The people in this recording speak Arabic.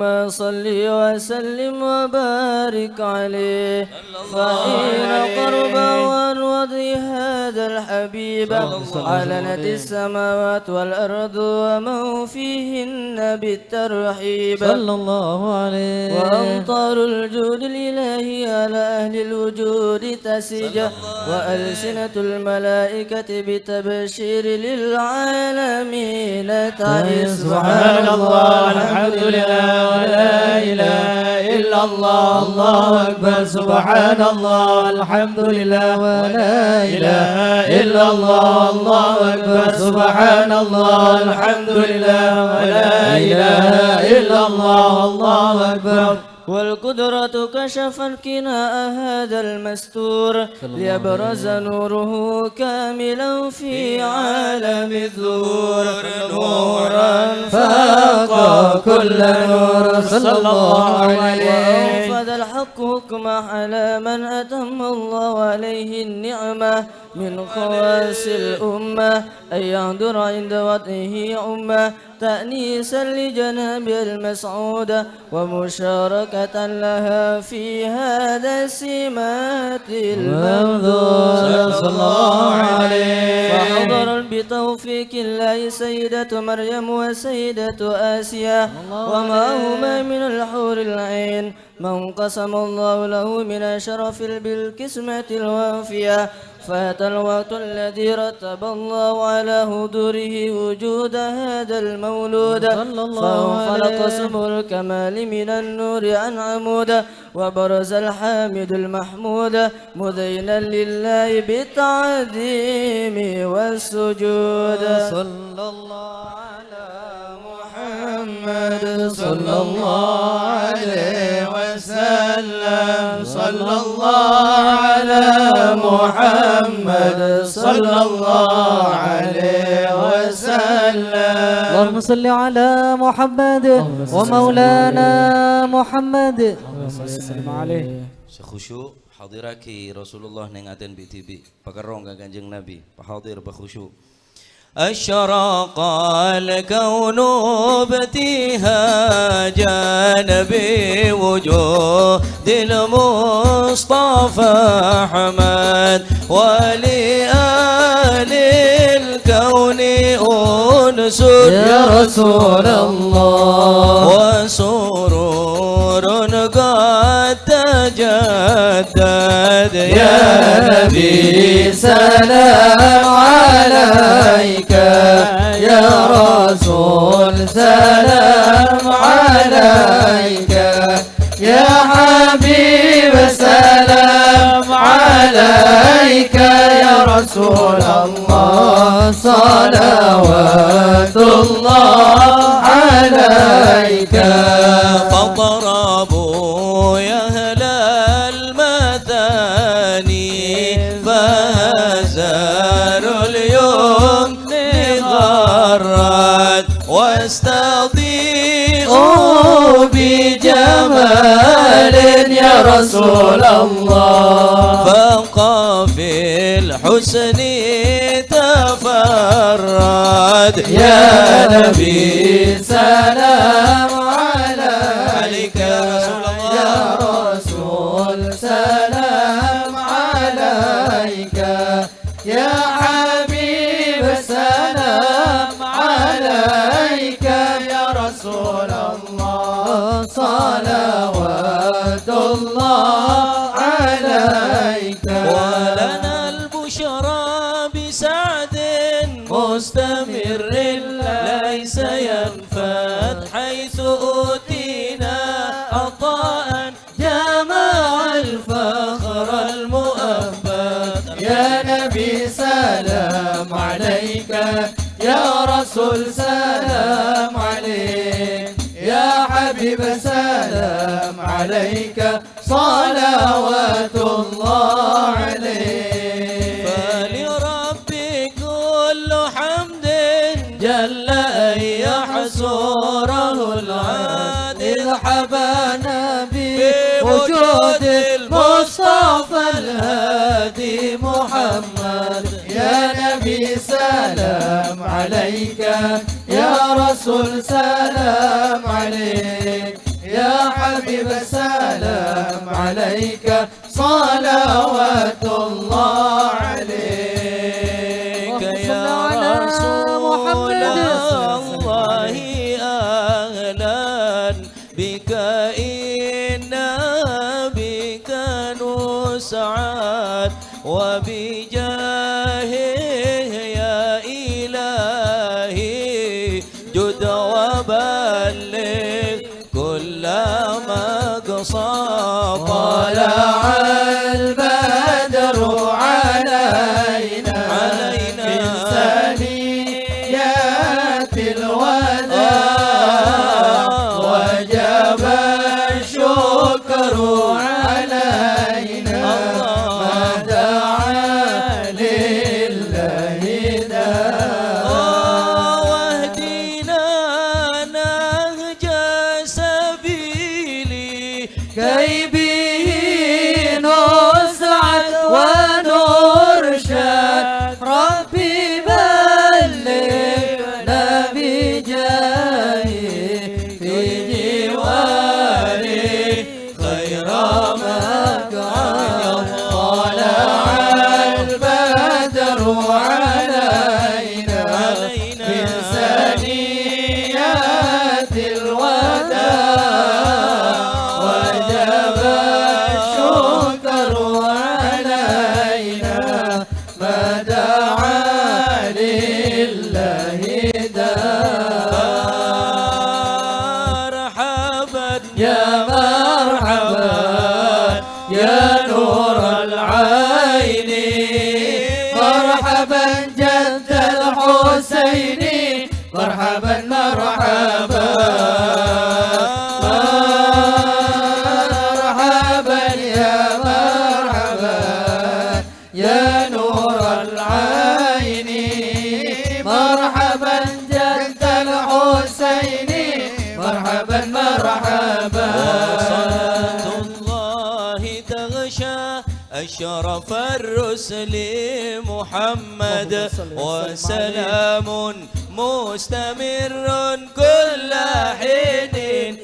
اللهم صل وسلم وبارك عليه فإن قرب وضع هذا الحبيب علنت السماوات والأرض ومن فيهن بالترحيب صلى الله عليه وأمطار الجود الإلهي على أهل الوجود تسج وألسنة الملائكة بتبشير للعالمين تعيش سبحان الله الحمد لله ولا إله إلا الله الله أكبر سبحان الله الحمد لله ولا إله إلا الله الله أكبر سبحان الله الحمد لله ولا إله إلا الله الله أكبر والقدرة كشفت كناء هذا المستور ليبرز نوره كاملا في عالم الظهور نورا فاق كل نور صلى الله عليه وأنفذ الحق حكم على من أتم الله عليه النعمة من خواص الأمة أن يحضر عند وضعه أمة تأنيسا لجناب المسعود ومشاركة لها في هذا السمات الممدود صلى الله عليه فحضر بتوفيق الله سيدة مريم وسيدة آسيا ومعهما من الحور العين من قسم الله له من شرف بالقسمة الوافية فات الوقت الذي رتب الله على حضوره وجود هذا المولود فانفلق سم الكمال من النور عن عمود وبرز الحامد المحمود مذينا لله بالتعظيم والسجود صلى الله على محمد صلى الله عليه وسلم صلى الله على محمد صلى الله عليه وسلم اللهم صل على محمد ومولانا محمد Assalamualaikum عليه Sekhusyuk hadiraki Rasulullah nengaten BTV pakarong kanjeng Nabi pahadir bakhusyuk أشرق الكون ابتهاجا بوجود المصطفى أحمد ولآل الكون أنس يا رسول الله وسرور قد تجدد يا نبي سلام عليك يا رسول سلام عليك يا حبيب سلام عليك يا رسول الله صلوات الله عليك فاضربوا يا أهل المثاني فهزلوا اليوم غرت واستضيئوا بجمال يا رسول الله فوق في الحسن تفرد يا نبي سلام عليك يا رسول سلام عليك يا حبيب سلام عليك يا رسول الله صلوات الله عليك ولنا البشرى بسعد مستمر ليس ينفد حيث أوتينا عطاء جمع الفخر المؤبد يا نبي سلام عليك يا رسول سلام عليك يا حبيب سلام عليك صلوات الله عليك فلربي كل حمد جل أن يحصره العادل حبانا بوجود المصطفى الهادي محمد يا نبي سلام عليك يا رسول سلام عليك حبيب السلام عليك صلوات الله عليك يا رسول الله أهلا بك إنا بك نسعد وبجاهه يا إلهي جد وبلغ كل مقصد طلع البدر علينا من ثنيات الوداع وجب الشكر علينا ما دعا لله داع واهدنا نهج سبيلي كي به نسعد ونرشد ربي بلغنا بجاهه في جواري خير مكان طلع البدر علينا من ثنيات الوداع وجب الشكر علينا ما دعا لله داع مرحبا يا مرحبا يا نور العين مرحبا جد الحسين مرحبا مرحبا مرحبا يا مرحبا يا نور العين مرحبا جد الحسين مرحبا مرحبا صلاة الله تغشى أشرف الرسل محمد وسلام مستمر كل حين